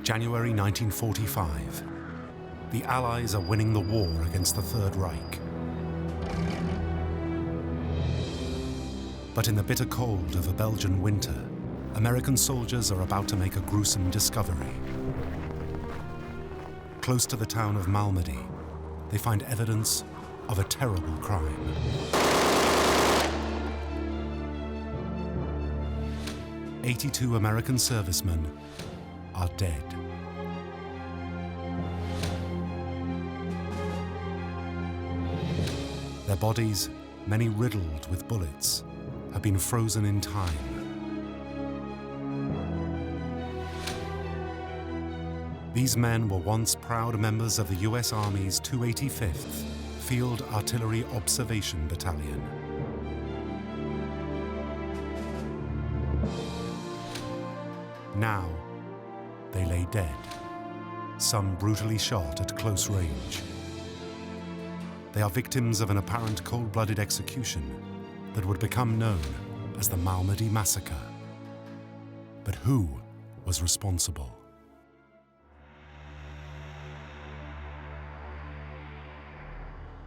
January 1945. The Allies are winning the war against the Third Reich. But in the bitter cold of a Belgian winter, American soldiers are about to make a gruesome discovery. Close to the town of Malmedy, they find evidence of a terrible crime. "82 American servicemen are dead." Their bodies, many riddled with bullets, have been frozen in time. These men were once proud members of the US Army's 285th Field Artillery Observation Battalion. Now, they lay dead, some brutally shot at close range. They are victims of an apparent cold-blooded execution that would become known as the Malmedy Massacre. But who was responsible?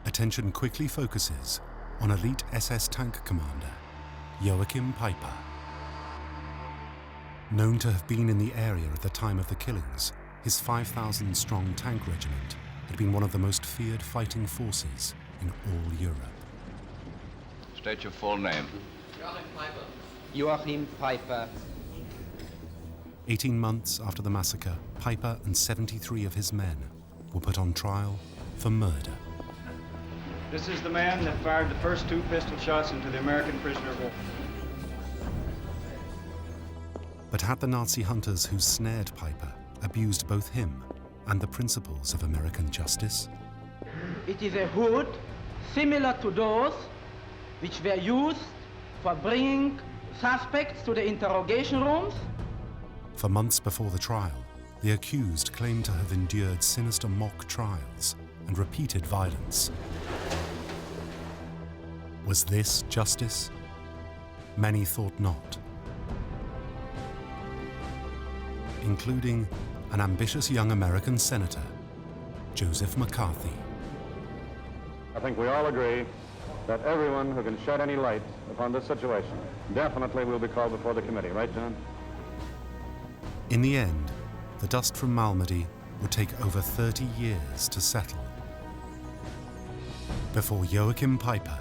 Attention quickly focuses on elite SS tank commander Joachim Peiper. Known to have been in the area at the time of the killings, his 5,000-strong tank regiment had been one of the most feared fighting forces in all Europe. State your full name. Joachim Peiper. Joachim Peiper. 18 months after the massacre, Peiper and 73 of his men were put on trial for murder. This is the man that fired the first 2 pistol shots into the American prisoner of war. But had the Nazi hunters who snared Peiper abused both him and the principles of American justice? It is a hood similar to those which were used for bringing suspects to the interrogation rooms. For months before the trial, the accused claimed to have endured sinister mock trials and repeated violence. Was this justice? Many thought not, including an ambitious young American senator, Joseph McCarthy. I think we all agree that everyone who can shed any light upon this situation definitely will be called before the committee, right, John? In the end, the dust from Malmedy would take over 30 years to settle, before Joachim Peiper,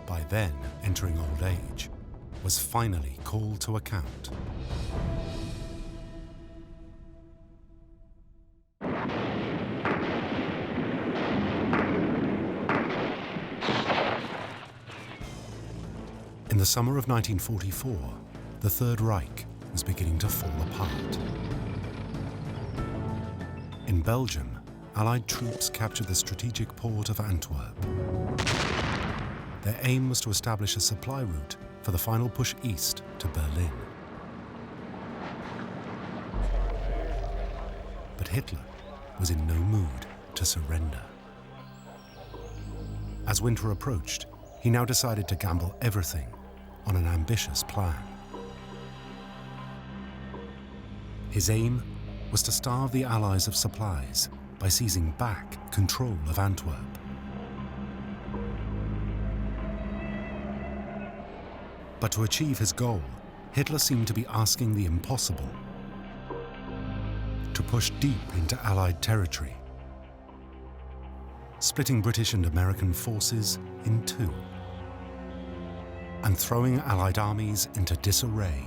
by then entering old age, was finally called to account. In the summer of 1944, the Third Reich was beginning to fall apart. In Belgium, Allied troops captured the strategic port of Antwerp. Their aim was to establish a supply route for the final push east to Berlin. But Hitler was in no mood to surrender. As winter approached, he now decided to gamble everything on an ambitious plan. His aim was to starve the Allies of supplies by seizing back control of Antwerp. But to achieve his goal, Hitler seemed to be asking the impossible: to push deep into Allied territory, splitting British and American forces in two, and throwing Allied armies into disarray.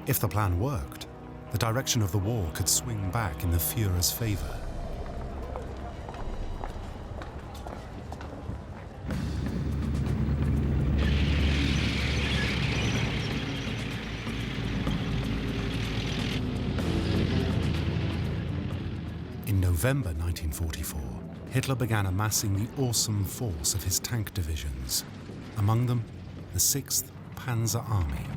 If the plan worked, the direction of the war could swing back in the Führer's favor. In November 1944, Hitler began amassing the awesome force of his tank divisions, among them the 6th Panzer Army.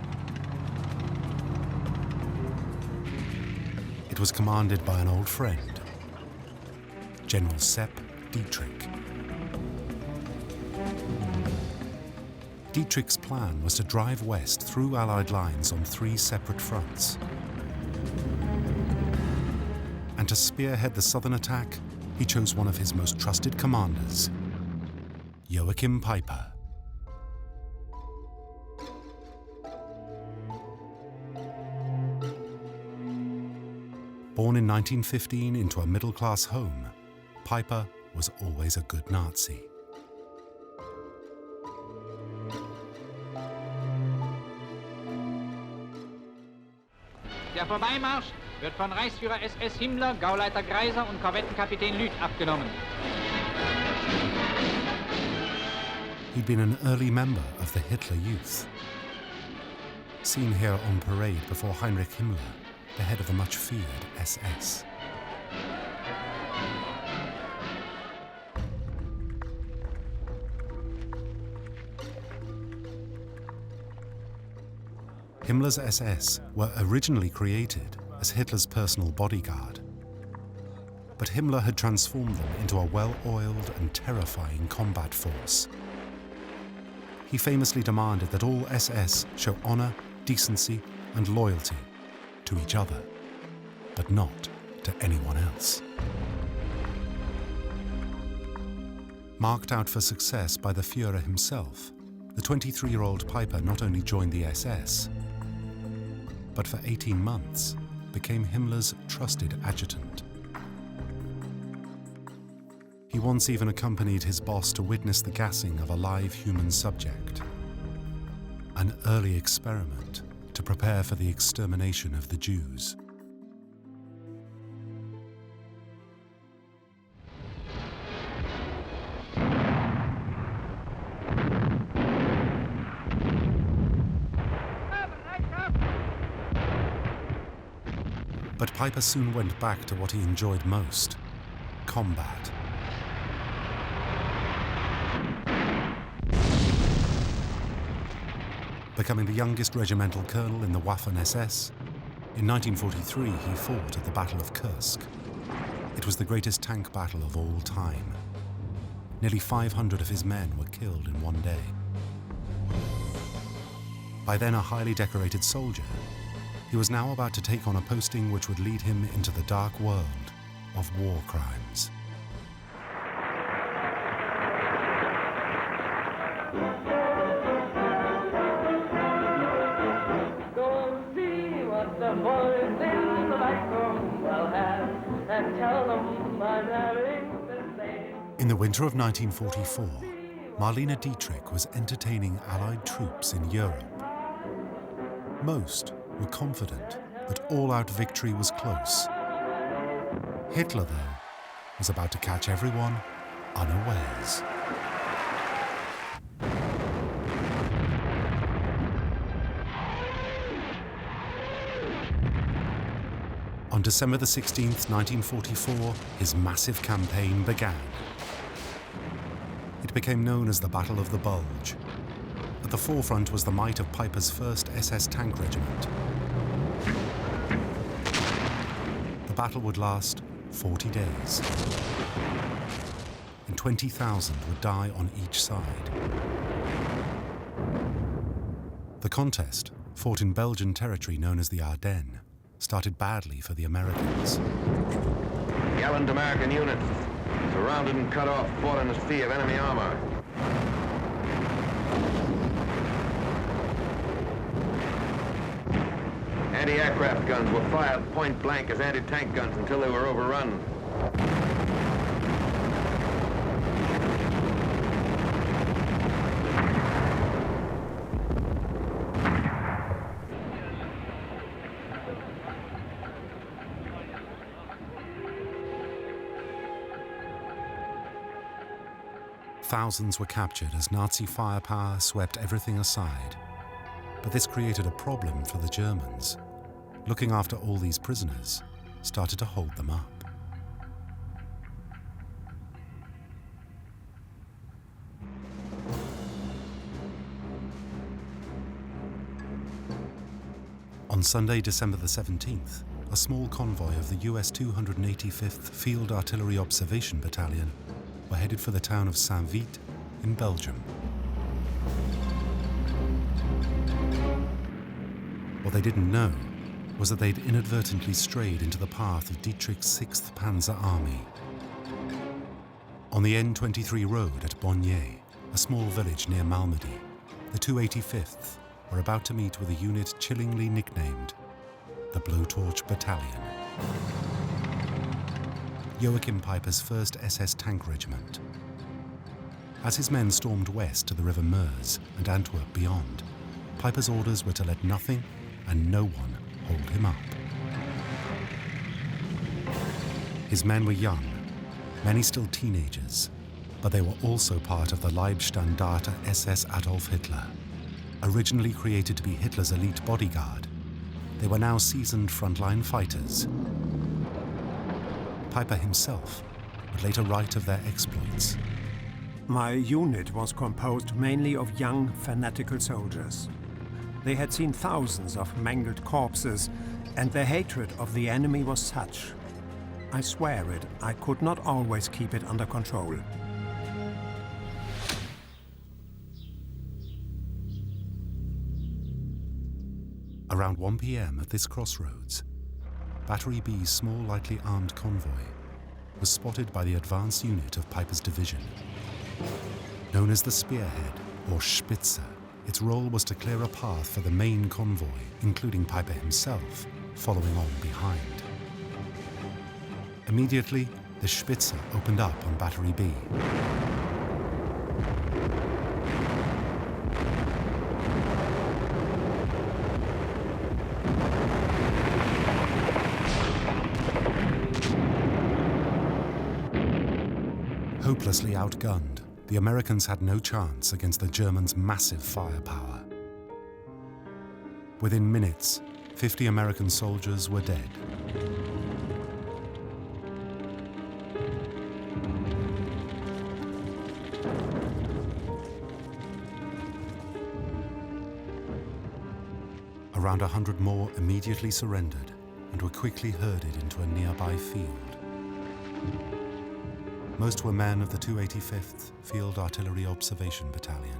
It was commanded by an old friend, General Sepp Dietrich. Dietrich's plan was to drive west through Allied lines on 3 separate fronts. And to spearhead the southern attack, he chose one of his most trusted commanders, Joachim Peiper. Born in 1915 into a middle-class home, Peiper was always a good Nazi. Der Vorbeimarsch wird von Reichsführer SS Himmler, Gauleiter Greiser und Korvettenkapitän Lüth abgenommen. He'd been an early member of the Hitler Youth. Seen here on parade before Heinrich Himmler, the head of the much-feared SS. Himmler's SS were originally created as Hitler's personal bodyguard. But Himmler had transformed them into a well-oiled and terrifying combat force. He famously demanded that all SS show honor, decency, and loyalty to each other, but not to anyone else. Marked out for success by the Führer himself, the 23-year-old Peiper not only joined the SS, but for 18 months became Himmler's trusted adjutant. He once even accompanied his boss to witness the gassing of a live human subject, an early experiment to prepare for the extermination of the Jews. But Peiper soon went back to what he enjoyed most: combat. Becoming the youngest regimental colonel in the Waffen-SS, in 1943 he fought at the Battle of Kursk. It was the greatest tank battle of all time. Nearly 500 of his men were killed in one day. By then a highly decorated soldier, he was now about to take on a posting which would lead him into the dark world of war crimes. Go and see what the boys in the back room will have, and tell them I'm having the same. In the winter of 1944, Marlene Dietrich was entertaining Allied troops in Europe. Most were confident that all-out victory was close. Hitler, though, was about to catch everyone unawares. On December the 16th, 1944, his massive campaign began. It became known as the Battle of the Bulge. At the forefront was the might of Peiper's 1st SS Tank Regiment. The battle would last 40 days, and 20,000 would die on each side. The contest, fought in Belgian territory known as the Ardennes, started badly for the Americans. Gallant American unit, surrounded and cut off, fought in a sea of enemy armor. Anti-aircraft guns were fired point blank as anti-tank guns until they were overrun. Thousands were captured as Nazi firepower swept everything aside. But this created a problem for the Germans. Looking after all these prisoners started to hold them up. On Sunday, December the 17th, a small convoy of the US 285th Field Artillery Observation Battalion were headed for the town of Saint-Vite in Belgium. What they didn't know was that they'd inadvertently strayed into the path of Dietrich's 6th Panzer Army. On the N23 road at Baugnez, a small village near Malmedy, the 285th were about to meet with a unit chillingly nicknamed the Blowtorch Battalion. Joachim Peiper's 1st SS Tank Regiment. As his men stormed west to the River Meuse and Antwerp beyond, Peiper's orders were to let nothing and no one hold him up. His men were young, many still teenagers, but they were also part of the Leibstandarte SS Adolf Hitler. Originally created to be Hitler's elite bodyguard, they were now seasoned frontline fighters. Peiper himself would later write of their exploits. My unit was composed mainly of young, fanatical soldiers. They had seen thousands of mangled corpses, and their hatred of the enemy was such. I swear it, I could not always keep it under control. Around 1 p.m. at this crossroads, Battery B's small, lightly armed convoy was spotted by the advance unit of Peiper's division. Known as the Spearhead, or Spitze, its role was to clear a path for the main convoy, including Peiper himself, following on behind. Immediately, the Spitze opened up on Battery B. Hopelessly outgunned, the Americans had no chance against the Germans' massive firepower. Within minutes, 50 American soldiers were dead. Around 100 more immediately surrendered and were quickly herded into a nearby field. Most were men of the 285th Field Artillery Observation Battalion.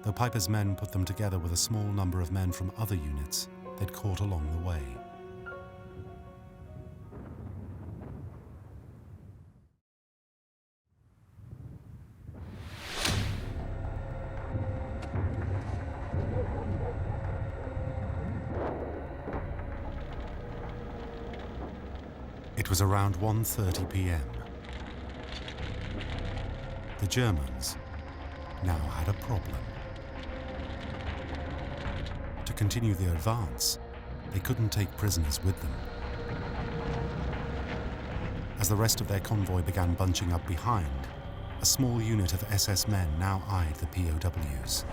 Though Peiper's men put them together with a small number of men from other units they'd caught along the way. It was around 1:30 p.m. The Germans now had a problem. To continue the advance, they couldn't take prisoners with them. As the rest of their convoy began bunching up behind, a small unit of SS men now eyed the POWs.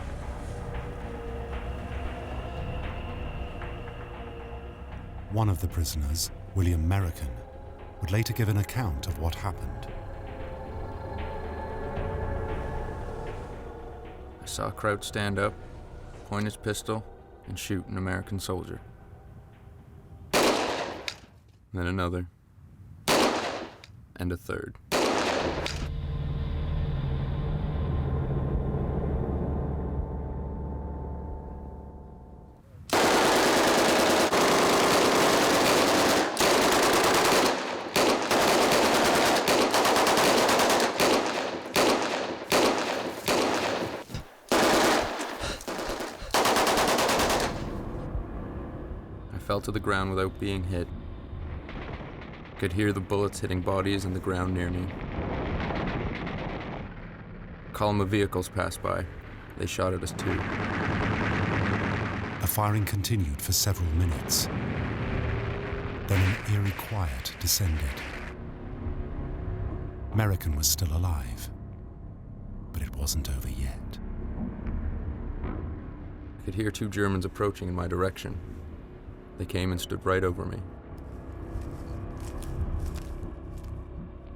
One of the prisoners, William American, would later give an account of what happened. I saw Kraut stand up, point his pistol, and shoot an American soldier. Then another, and a third. I fell to the ground without being hit. Could hear the bullets hitting bodies in the ground near me. A column of vehicles passed by. They shot at us too. The firing continued for several minutes. Then an eerie quiet descended. American was still alive, but it wasn't over yet. I could hear two Germans approaching in my direction. They came and stood right over me.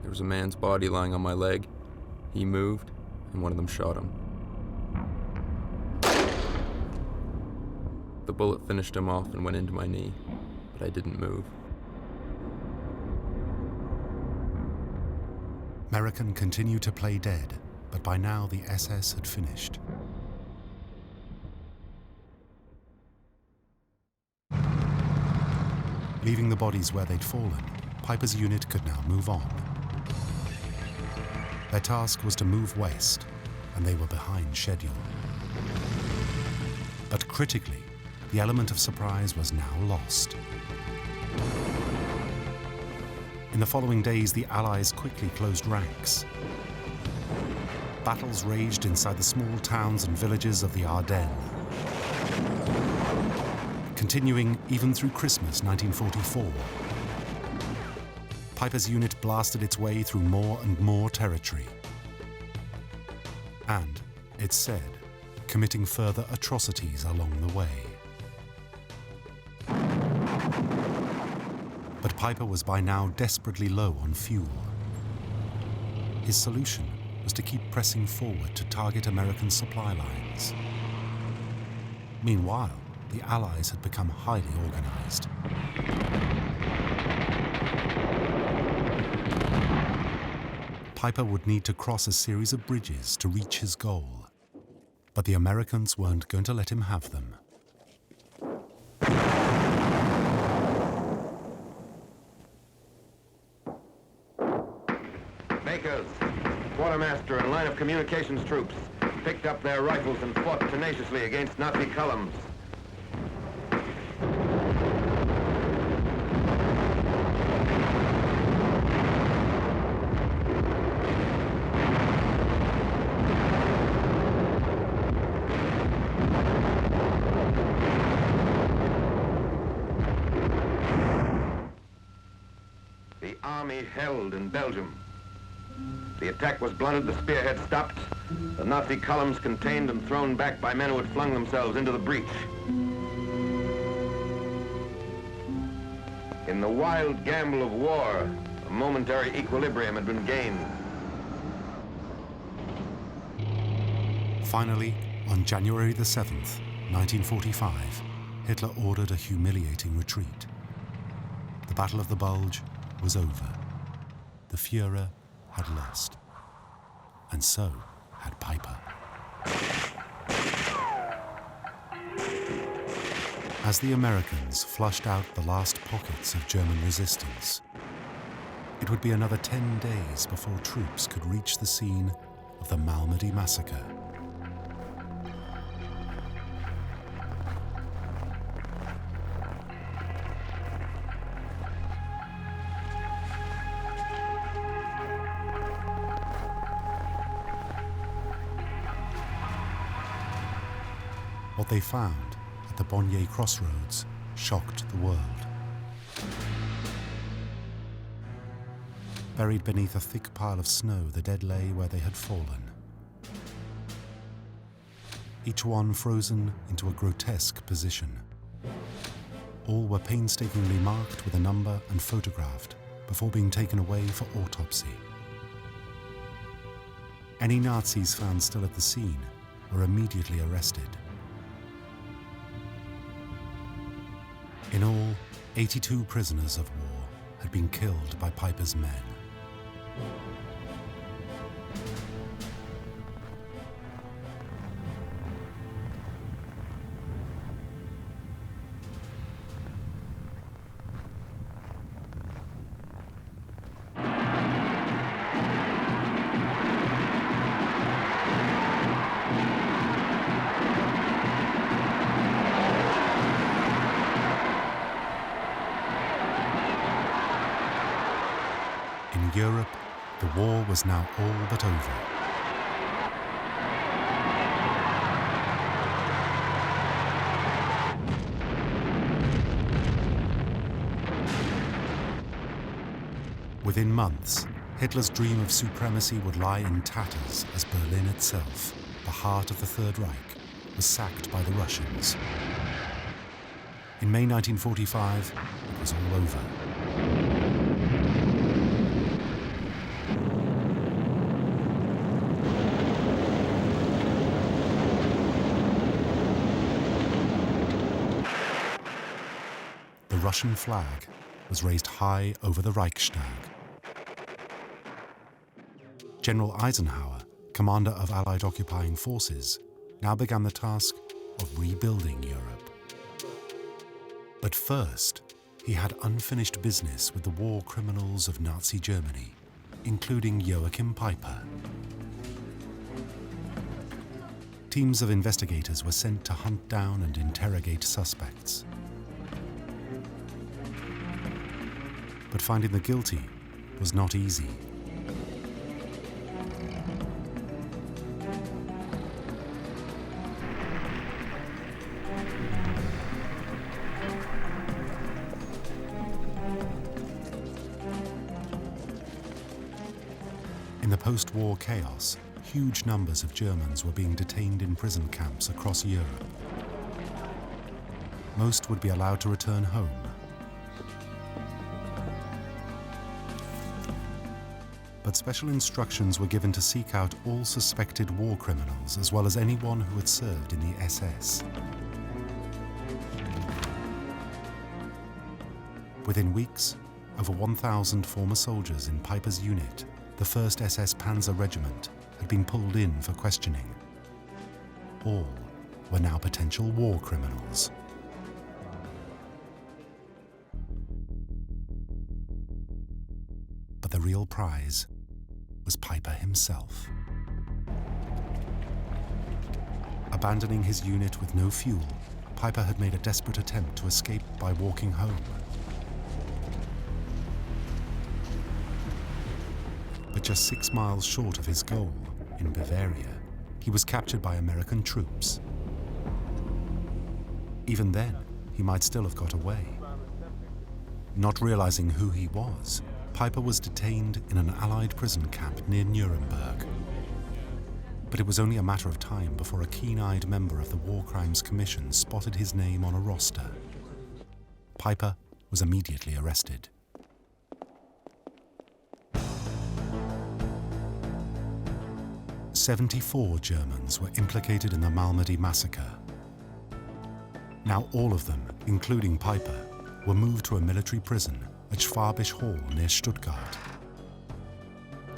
There was a man's body lying on my leg. He moved, and one of them shot him. The bullet finished him off and went into my knee, but I didn't move. American continued to play dead, but by now the SS had finished. Leaving the bodies where they'd fallen, Peiper's unit could now move on. Their task was to move west, and they were behind schedule. But critically, the element of surprise was now lost. In the following days, the Allies quickly closed ranks. Battles raged inside the small towns and villages of the Ardennes, continuing even through Christmas 1944. Peiper's unit blasted its way through more and more territory. And, it's said, committing further atrocities along the way. But Peiper was by now desperately low on fuel. His solution was to keep pressing forward to target American supply lines. Meanwhile, the Allies had become highly organized. Peiper would need to cross a series of bridges to reach his goal. But the Americans weren't going to let him have them. Bakers, quartermaster and line of communications troops picked up their rifles and fought tenaciously against Nazi columns. The army held in Belgium. The attack was blunted, the spearhead stopped, the Nazi columns contained and thrown back by men who had flung themselves into the breach. In the wild gamble of war, a momentary equilibrium had been gained. Finally, on January the 7th, 1945, Hitler ordered a humiliating retreat. The Battle of the Bulge was over. The Führer had lost. And so had Peiper. As the Americans flushed out the last pockets of German resistance, it would be another 10 days before troops could reach the scene of the Malmedy Massacre. What they found at the Baugnez crossroads shocked the world. Buried beneath a thick pile of snow, the dead lay where they had fallen. Each one frozen into a grotesque position. All were painstakingly marked with a number and photographed before being taken away for autopsy. Any Nazis found still at the scene were immediately arrested. In all, 82 prisoners of war had been killed by Peiper's men. In Europe, the war was now all but over. Within months, Hitler's dream of supremacy would lie in tatters as Berlin itself, the heart of the Third Reich, was sacked by the Russians. In May 1945, it was all over. The Russian flag was raised high over the Reichstag. General Eisenhower, commander of Allied occupying forces, now began the task of rebuilding Europe. But first, he had unfinished business with the war criminals of Nazi Germany, including Joachim Peiper. Teams of investigators were sent to hunt down and interrogate suspects. But finding the guilty was not easy. In the post-war chaos, huge numbers of Germans were being detained in prison camps across Europe. Most would be allowed to return home. But special instructions were given to seek out all suspected war criminals, as well as anyone who had served in the SS. Within weeks, over 1,000 former soldiers in Peiper's unit, the 1st SS Panzer Regiment, had been pulled in for questioning. All were now potential war criminals. But the real prize was Peiper himself. Abandoning his unit with no fuel, Peiper had made a desperate attempt to escape by walking home. But just 6 miles short of his goal, in Bavaria, he was captured by American troops. Even then, he might still have got away. Not realizing who he was, Peiper was detained in an Allied prison camp near Nuremberg. But it was only a matter of time before a keen-eyed member of the War Crimes Commission spotted his name on a roster. Peiper was immediately arrested. "74 Germans were implicated in the Malmedy Massacre. Now all of them, including Peiper, were moved to a military prison at Schwabisch Hall near Stuttgart.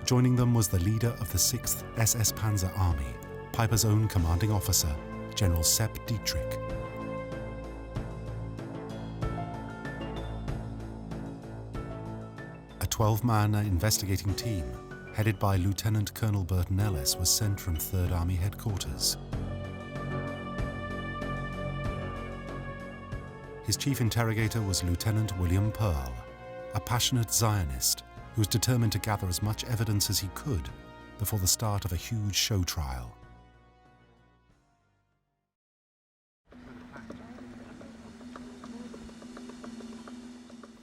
Joining them was the leader of the 6th SS Panzer Army, Peiper's own commanding officer, General Sepp Dietrich. A 12-man investigating team, headed by Lieutenant Colonel Burton Ellis, was sent from 3rd Army headquarters. His chief interrogator was Lieutenant William Pearl, a passionate Zionist who was determined to gather as much evidence as he could before the start of a huge show trial.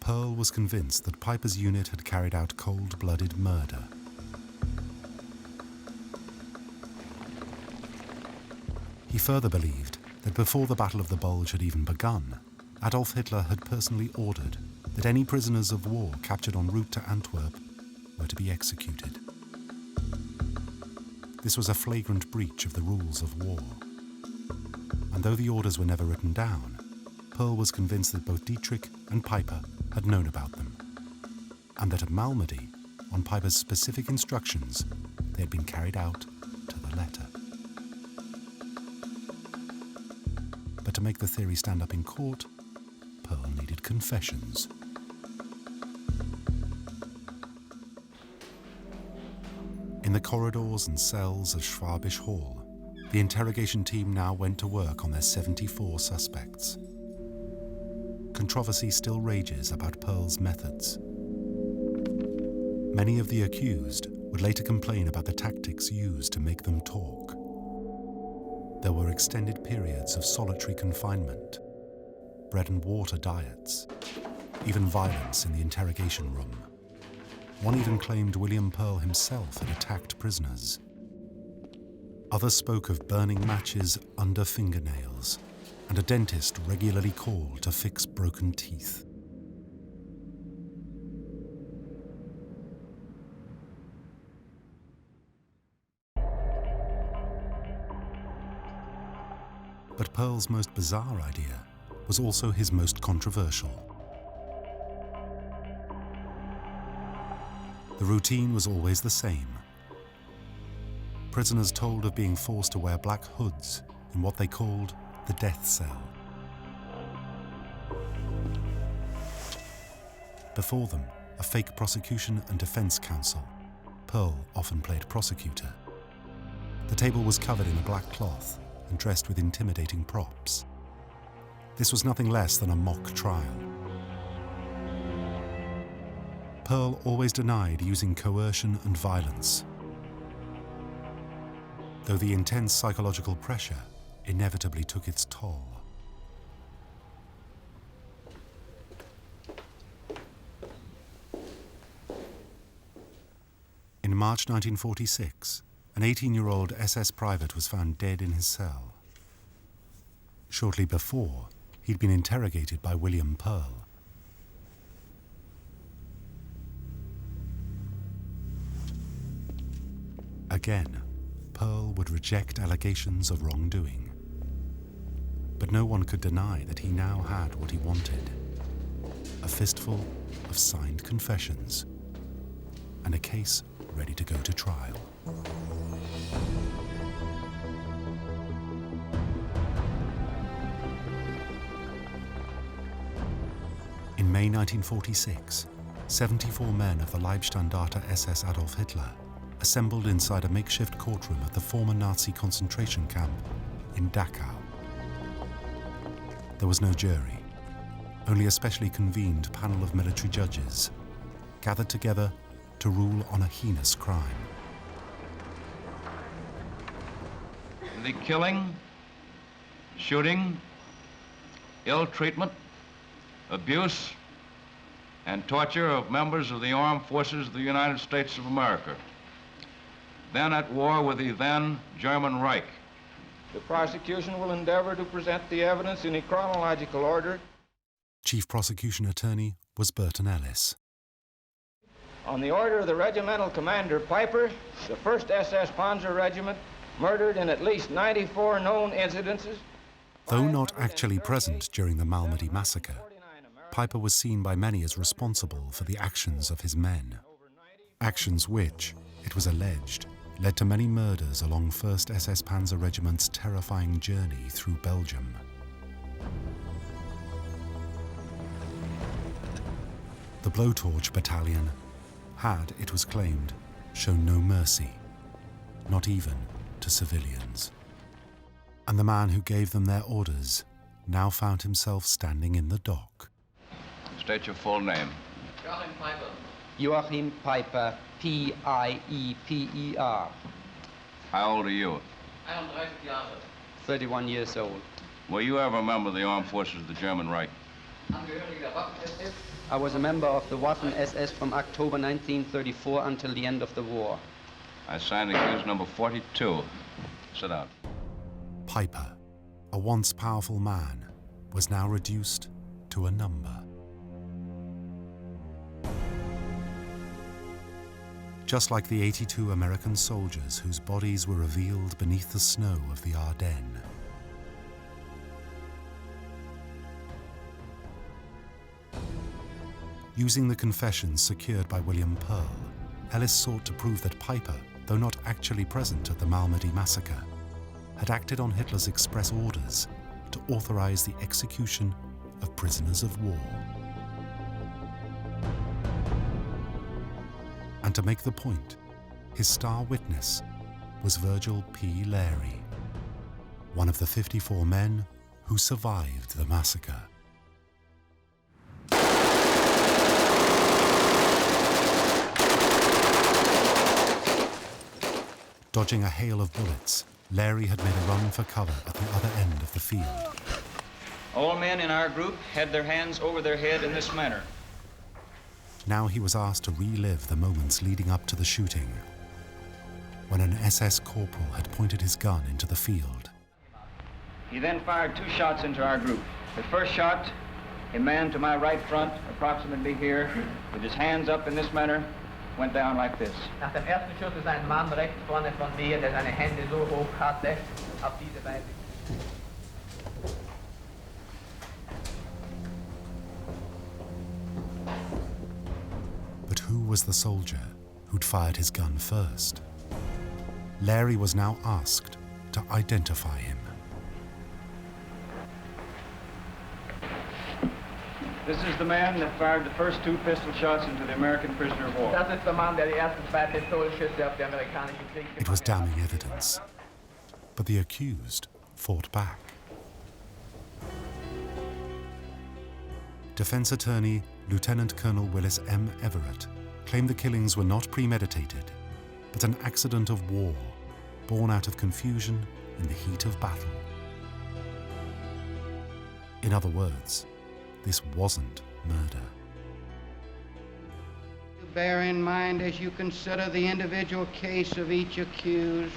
Pearl was convinced that Peiper's unit had carried out cold-blooded murder. He further believed that before the Battle of the Bulge had even begun, Adolf Hitler had personally ordered that any prisoners of war captured en route to Antwerp were to be executed. This was a flagrant breach of the rules of war. And though the orders were never written down, Pearl was convinced that both Dietrich and Peiper had known about them, and that at Malmedy, on Peiper's specific instructions, they had been carried out to the letter. But to make the theory stand up in court, Pearl needed confessions. In the corridors and cells of Schwabisch Hall, the interrogation team now went to work on their 74 suspects. Controversy still rages about Pearl's methods. Many of the accused would later complain about the tactics used to make them talk. There were extended periods of solitary confinement, bread and water diets, even violence in the interrogation room. One even claimed William Pearl himself had attacked prisoners. Others spoke of burning matches under fingernails, and a dentist regularly called to fix broken teeth. But Pearl's most bizarre idea was also his most controversial. The routine was always the same. Prisoners told of being forced to wear black hoods in what they called the death cell. Before them, a fake prosecution and defense counsel. Pearl often played prosecutor. The table was covered in a black cloth and dressed with intimidating props. This was nothing less than a mock trial. Pearl always denied using coercion and violence, though the intense psychological pressure inevitably took its toll. In March 1946, an 18-year-old SS private was found dead in his cell. Shortly before, he'd been interrogated by William Pearl. Again, Pearl would reject allegations of wrongdoing. But no one could deny that he now had what he wanted: a fistful of signed confessions and a case ready to go to trial. In May 1946, 74 men of the Leibstandarte SS Adolf Hitler assembled inside a makeshift courtroom at the former Nazi concentration camp in Dachau. There was no jury, only a specially convened panel of military judges, gathered together to rule on a heinous crime. The killing, shooting, ill treatment, abuse, and torture of members of the armed forces of the United States of America, then at war with the then German Reich. The prosecution will endeavor to present the evidence in a chronological order. Chief prosecution attorney was Burton Ellis. On the order of the regimental commander, Peiper, the 1st SS Panzer Regiment murdered in at least 94 known incidences. Though not actually present during the Malmedy Massacre, Peiper was seen by many as responsible for the actions of his men. Actions which, it was alleged, led to many murders along 1st SS Panzer Regiment's terrifying journey through Belgium. The Blowtorch Battalion had, it was claimed, shown no mercy, not even to civilians. And the man who gave them their orders now found himself standing in the dock. State your full name. Joachim Peiper. Joachim Peiper, P-I-E-P-E-R. How old are you? 31 Jahre. 31 years old. Were you ever a member of the armed forces of the German Reich? Angehöriger der Waffen-SS. I was a member of the Waffen-SS from October 1934 until the end of the war. I signed accused number 42. Sit down. Peiper, a once powerful man, was now reduced to a number. Just like the 82 American soldiers whose bodies were revealed beneath the snow of the Ardennes. Using the confessions secured by William Pearl, Ellis sought to prove that Peiper, though not actually present at the Malmedy Massacre, had acted on Hitler's express orders to authorize the execution of prisoners of war. And to make the point, his star witness was Virgil P. Larey, one of the 54 men who survived the massacre. Dodging a hail of bullets, Larey had made a run for cover at the other end of the field. All men in our group had their hands over their head in this manner. Now he was asked to relive the moments leading up to the shooting, when an SS corporal had pointed his gun into the field. He then fired 2 shots into our group. The first shot, a man to my right front, approximately here, with his hands up in this manner, went down like this. Nach dem ersten Schuss ist ein Mann rechts vorne von mir, der seine Hände so hoch hatte, auf diese Weise. But who was the soldier who'd fired his gun first? Larey was now asked to identify him. This is the man that fired the first 2 pistol shots into the American prisoner of war. Das ist der Mann, der die ersten 2 Pistolschüsse auf die amerikanische Kriegsgefangene. It was damning evidence, but the accused fought back. Defense attorney Lieutenant Colonel Willis M. Everett claimed the killings were not premeditated, but an accident of war, born out of confusion in the heat of battle. In other words, this wasn't murder. Bear in mind as you consider the individual case of each accused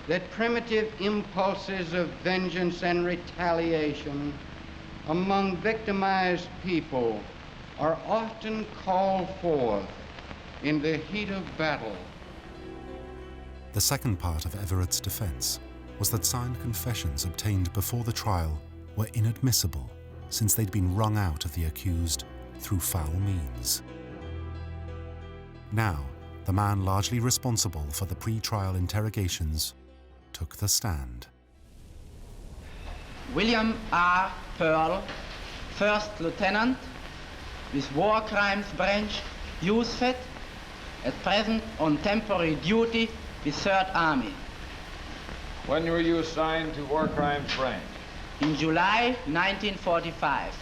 that primitive impulses of vengeance and retaliation among victimized people are often called forth in the heat of battle. The second part of Everett's defense was that signed confessions obtained before the trial were inadmissible since they'd been wrung out of the accused through foul means. Now, the man largely responsible for the pre-trial interrogations took the stand. William R. Pearl, First Lieutenant, with War Crimes Branch, USFED, at present on temporary duty with 3rd Army. When were you assigned to War Crimes Branch? In July 1945.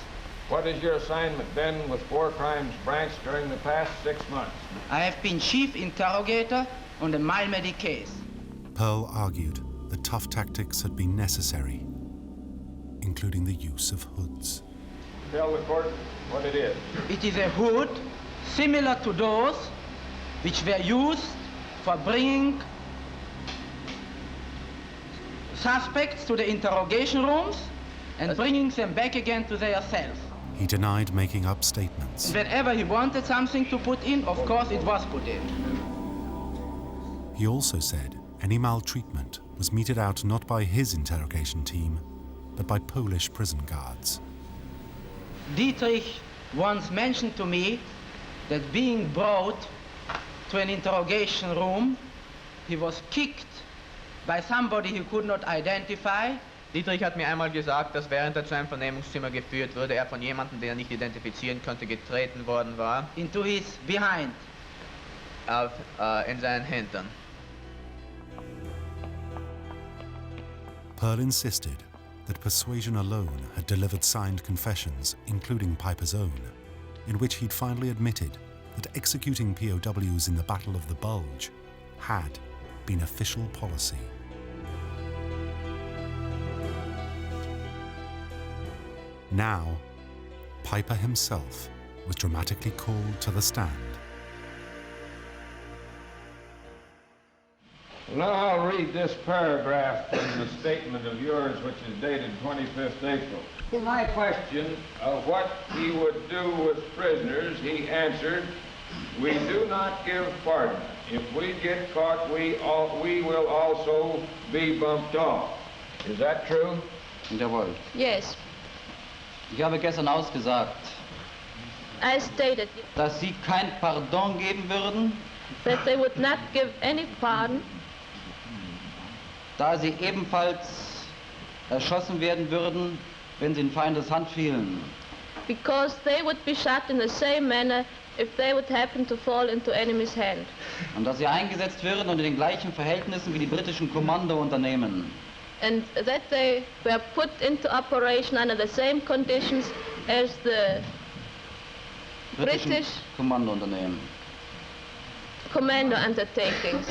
What is your assignment then with War Crimes Branch during the past 6 months? I have been chief interrogator on the Malmedy case. Pearl argued that tough tactics had been necessary, including the use of hoods. Tell the court what it is. It is a hood similar to those which were used for bringing suspects to the interrogation rooms and bringing them back again to their cells. He denied making up statements. Whenever he wanted something to put in, of course it was put in. He also said any maltreatment was meted out not by his interrogation team, but by Polish prison guards. Dietrich once mentioned to me that being brought to an interrogation room, he was kicked by somebody he could not identify. Dietrich hat mir einmal gesagt, dass während er zu einem Vernehmungszimmer geführt wurde, er von jemandem, den er nicht identifizieren konnte, getreten worden war. Into his behind. In seinen Hintern. Pearl insisted that persuasion alone had delivered signed confessions, including Peiper's own, in which he'd finally admitted that executing POWs in the Battle of the Bulge had been official policy. Now, Peiper himself was dramatically called to the stand. Now I'll read this paragraph from the statement of yours, which is dated 25th April. To my question of what he would do with prisoners, he answered, "We do not give pardon. If we get caught, we will also be bumped off." Is that true? Jawohl. Yes. Ich habe gestern ausgesagt, I stated dass Sie kein Pardon geben würden, that they would not give any pardon, da Sie ebenfalls erschossen werden würden, wenn Sie in Feindes Hand fielen. because they would be shot in the same manner if they would happen to fall into enemy's hand. Und dass Sie eingesetzt würden unter den gleichen Verhältnissen wie die britischen Kommandounternehmen. And that they were put into operation under the same conditions as the British Kommandounternehmen. commando undertakings.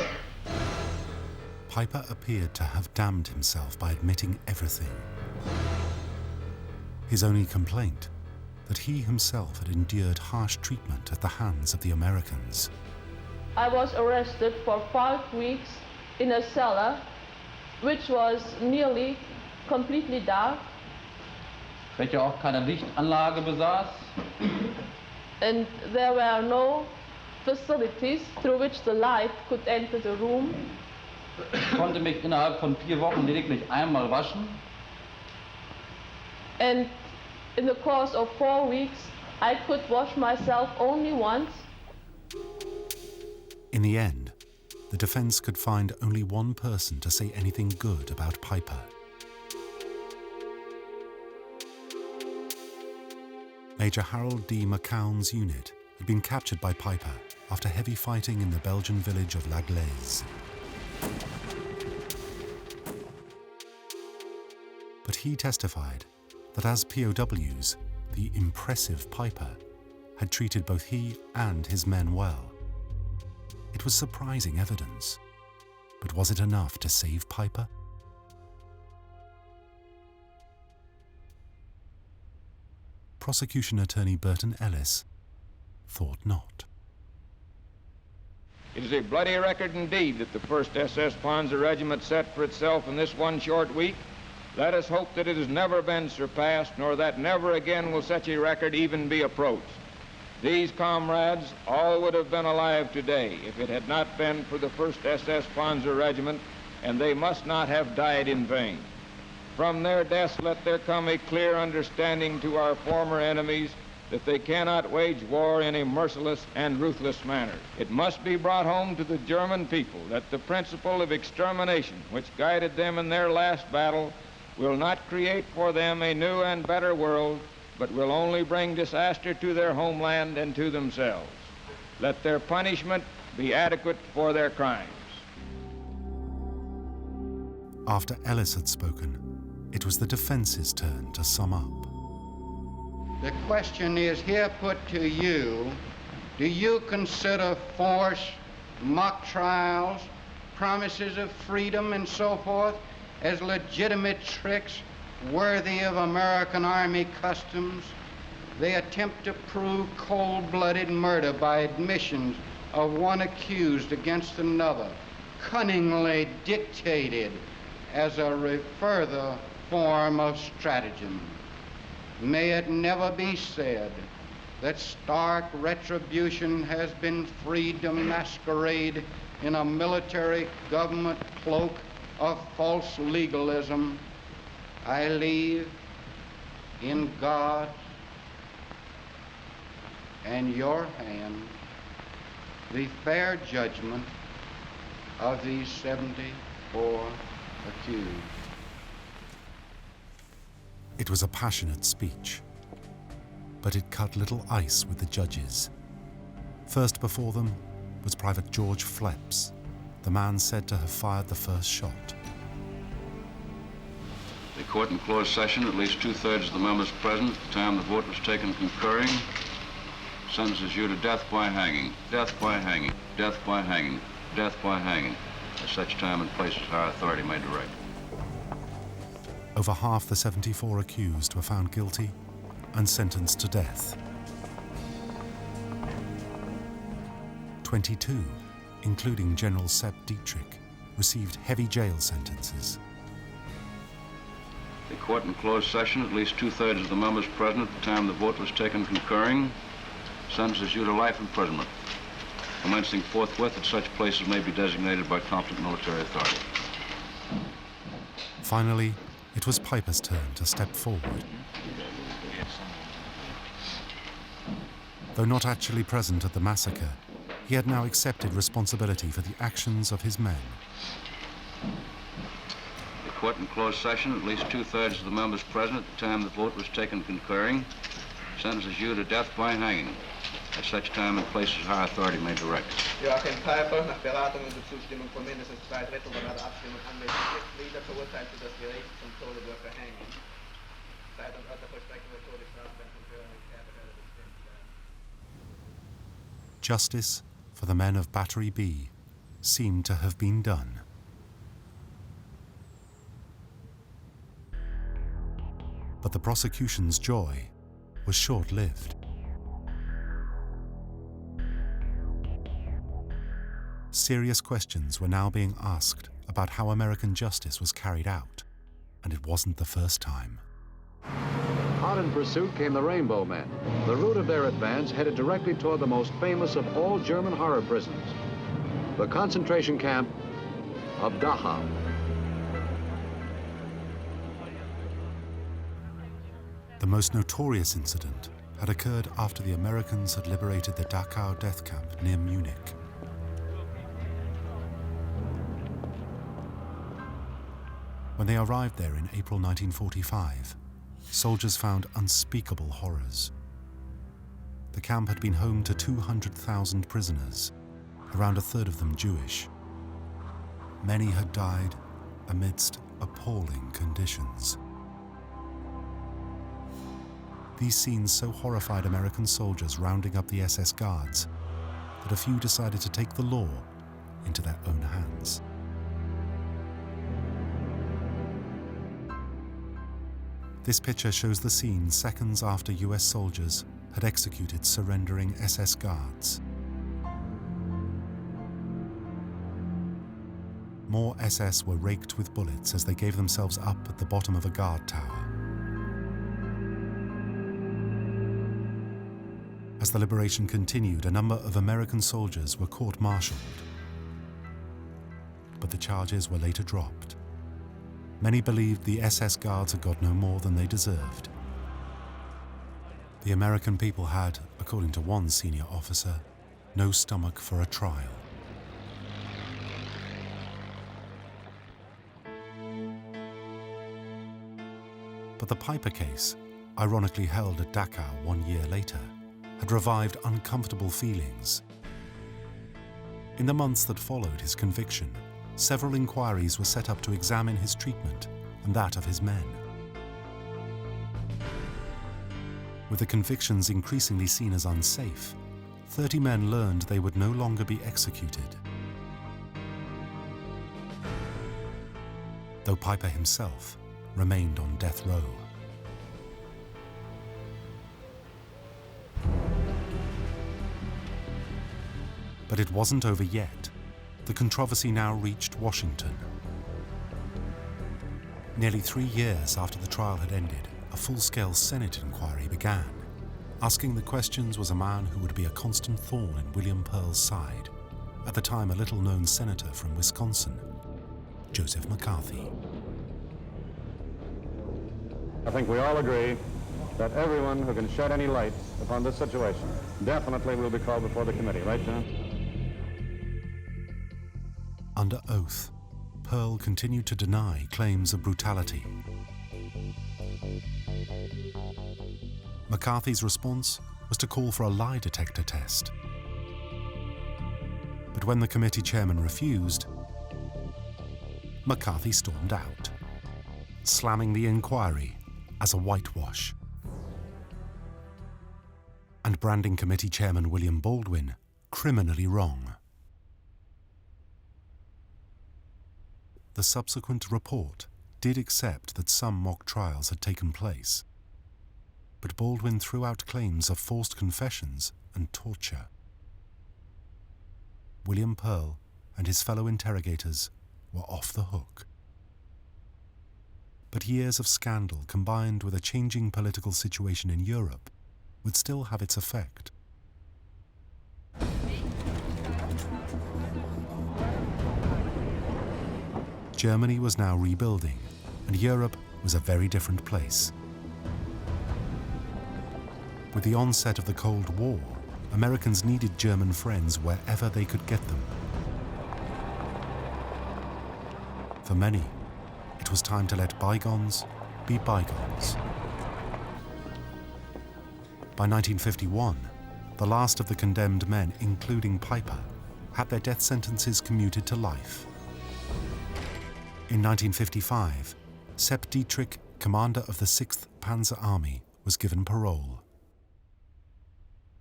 Peiper appeared to have damned himself by admitting everything. His only complaint, that he himself had endured harsh treatment at the hands of the Americans. I was arrested for 5 weeks in a cellar which was nearly completely dark. Welche auch keine Lichtanlage besaß. And there were no facilities through which the light could enter the room. Ich konnte mich innerhalb von 4 Wochen lediglich einmal waschen. And in the course of 4 weeks, I could wash myself only once. In the end, the defense could find only one person to say anything good about Peiper. Major Harold D. McCown's unit had been captured by Peiper after heavy fighting in the Belgian village of Baugnez. But he testified that as POWs, the impressive Peiper had treated both he and his men well. It was surprising evidence, but was it enough to save Peiper? Prosecution attorney Burton Ellis thought not. It is a bloody record indeed that the 1st SS Panzer Regiment set for itself in this one short week. Let us hope that it has never been surpassed, nor that never again will such a record even be approached. These comrades all would have been alive today if it had not been for the 1st SS Panzer Regiment, and they must not have died in vain. From their deaths let there come a clear understanding to our former enemies that they cannot wage war in a merciless and ruthless manner. It must be brought home to the German people that the principle of extermination which guided them in their last battle will not create for them a new and better world, but will only bring disaster to their homeland and to themselves. Let their punishment be adequate for their crimes. After Ellis had spoken, it was the defense's turn to sum up. The question is here put to you: do you consider force, mock trials, promises of freedom and so forth as legitimate tricks worthy of American Army customs? They attempt to prove cold-blooded murder by admissions of one accused against another, cunningly dictated as a further form of stratagem. May it never be said that stark retribution has been free to masquerade in a military government cloak of false legalism. I leave in God's and your hand the fair judgment of these 74 accused. It was a passionate speech, but it cut little ice with the judges. First before them was Private George Fleps, the man said to have fired the first shot. The court in closed session, at least 2/3 of the members present at the time the vote was taken concurring, sentences you to death by hanging, death by hanging, death by hanging, death by hanging, at such time and place as our authority may direct. Over half the 74 accused were found guilty and sentenced to death. 22, including General Sepp Dietrich, received heavy jail sentences. The court in closed session, at least 2/3 of the members present at the time the vote was taken concurring, sentences you to life imprisonment, commencing forthwith at such places may be designated by competent military authority. Finally, it was Peiper's turn to step forward. Though not actually present at the massacre, he had now accepted responsibility for the actions of his men. The court in closed session, at least 2/3 of the members present at the time the vote was taken concurring, sentences you to death by hanging, at such time and place as our authority may direct. Joachim Peiper, nach Beratung und Zustimmung von mindestens 2/3 bei der Abstimmung anwesenden Mitglieder, verurteilt für das Gericht zum Tode durch Verhängung. Zeit und Ort der Vollstreckung der Todesstrafe werden von höheren Kehrtbehörden bestimmt werden. Justice for the men of Battery B seemed to have been done. But the prosecution's joy was short-lived. Serious questions were now being asked about how American justice was carried out, and it wasn't the first time. Hot in pursuit came the Rainbow Men. The route of their advance headed directly toward the most famous of all German horror prisons, the concentration camp of Dachau. The most notorious incident had occurred after the Americans had liberated the Dachau death camp near Munich. When they arrived there in April 1945, soldiers found unspeakable horrors. the camp had been home to 200,000 prisoners, around a third of them Jewish. Many had died amidst appalling conditions. These scenes so horrified American soldiers rounding up the SS guards that a few decided to take the law into their own hands. This picture shows the scene seconds after US soldiers had executed surrendering SS guards. More SS were raked with bullets as they gave themselves up at the bottom of a guard tower. As the liberation continued, a number of American soldiers were court-martialed, but the charges were later dropped. Many believed the SS guards had got no more than they deserved. The American people had, according to one senior officer, no stomach for a trial. But the Peiper case, ironically held at Dachau 1 year later, had revived uncomfortable feelings. In the months that followed his conviction, several inquiries were set up to examine his treatment and that of his men. With the convictions increasingly seen as unsafe, 30 men learned they would no longer be executed. Though Peiper himself remained on death row. But it wasn't over yet. The controversy now reached Washington. Nearly 3 years after the trial had ended, a full-scale Senate inquiry began. Asking the questions was a man who would be a constant thorn in William Pearl's side, at the time a little-known senator from Wisconsin, Joseph McCarthy. I think we all agree that everyone who can shed any light upon this situation definitely will be called before the committee, right, John? Under oath, Pearl continued to deny claims of brutality. McCarthy's response was to call for a lie detector test. But when the committee chairman refused, McCarthy stormed out, slamming the inquiry as a whitewash, and branding committee chairman William Baldwin criminally wrong. The subsequent report did accept that some mock trials had taken place, but Baldwin threw out claims of forced confessions and torture. William Pearl and his fellow interrogators were off the hook. But years of scandal combined with a changing political situation in Europe would still have its effect. Germany was now rebuilding, and Europe was a very different place. With the onset of the Cold War, Americans needed German friends wherever they could get them. For many, it was time to let bygones be bygones. By 1951, the last of the condemned men, including Peiper, had their death sentences commuted to life. In 1955, Sepp Dietrich, commander of the 6th Panzer Army, was given parole.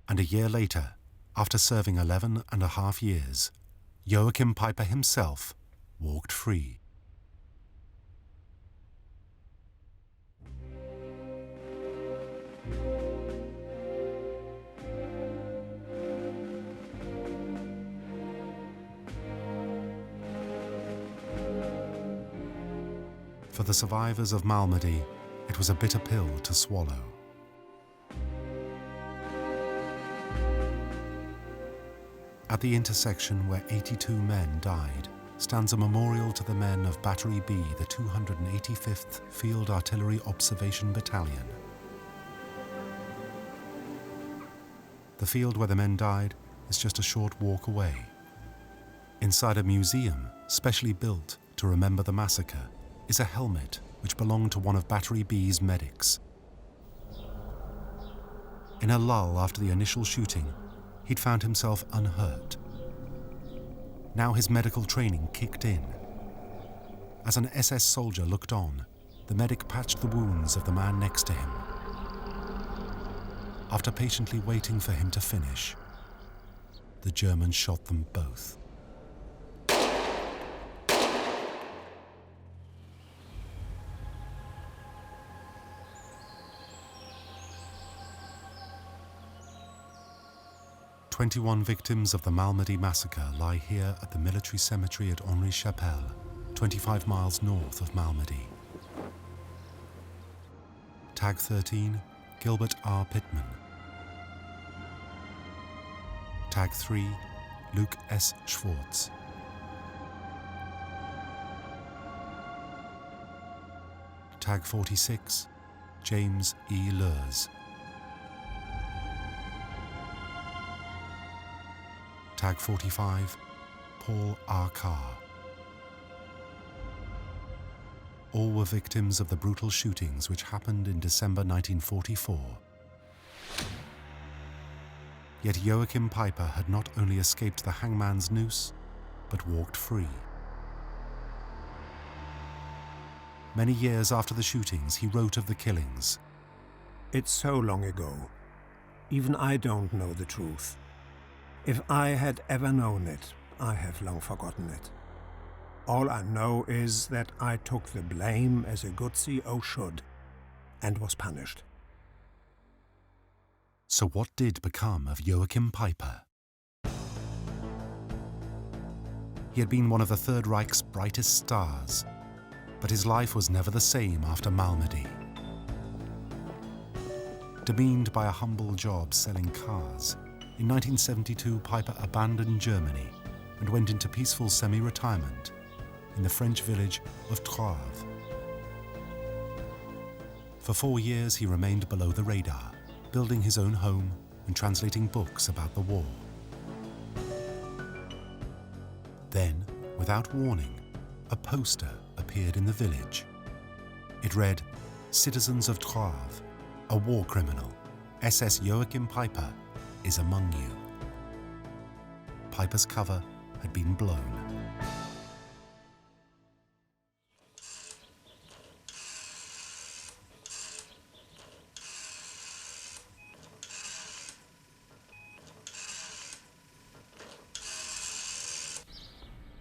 And a year later, after serving 11.5 years, Joachim Peiper himself walked free. For the survivors of Malmedy, it was a bitter pill to swallow. At the intersection where 82 men died stands a memorial to the men of Battery B, the 285th Field Artillery Observation Battalion. The field where the men died is just a short walk away. Inside a museum specially built to remember the massacre is a helmet which belonged to one of Battery B's medics. In a lull after the initial shooting, he'd found himself unhurt. Now his medical training kicked in. As an SS soldier looked on, the medic patched the wounds of the man next to him. After patiently waiting for him to finish, the Germans shot them both. "21 victims of the Malmedy Massacre lie here at the military cemetery at Henri-Chapelle, 25 miles north of Malmedy. Tag 13, Gilbert R. Pittman. Tag 3, Luke S. Schwartz. Tag 46, James E. Lurs. Tag 45, Paul R. Carr. All were victims of the brutal shootings which happened in December 1944. Yet Joachim Peiper had not only escaped the hangman's noose, but walked free. Many years after the shootings, he wrote of the killings. It's so long ago. Even I don't know the truth. If I had ever known it, I have long forgotten it. All I know is that I took the blame as a good CO should, and was punished. So what did become of Joachim Peiper? He had been one of the Third Reich's brightest stars, but his life was never the same after Malmedy. Demeaned by a humble job selling cars, in 1972 Peiper abandoned Germany and went into peaceful semi-retirement in the French village of Troyes. For 4 years he remained below the radar, building his own home and translating books about the war. Then, without warning, a poster appeared in the village. It read, "Citizens of Troyes, a war criminal, SS Joachim Peiper, is among you." Peiper's cover had been blown.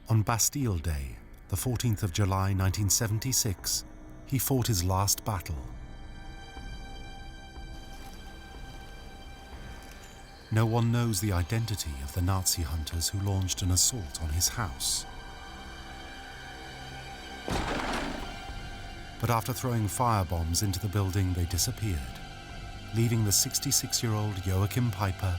On Bastille Day, the 14th of July 1976, he fought his last battle. No one knows the identity of the Nazi hunters who launched an assault on his house. But after throwing firebombs into the building, they disappeared, leaving the 66-year-old Joachim Peiper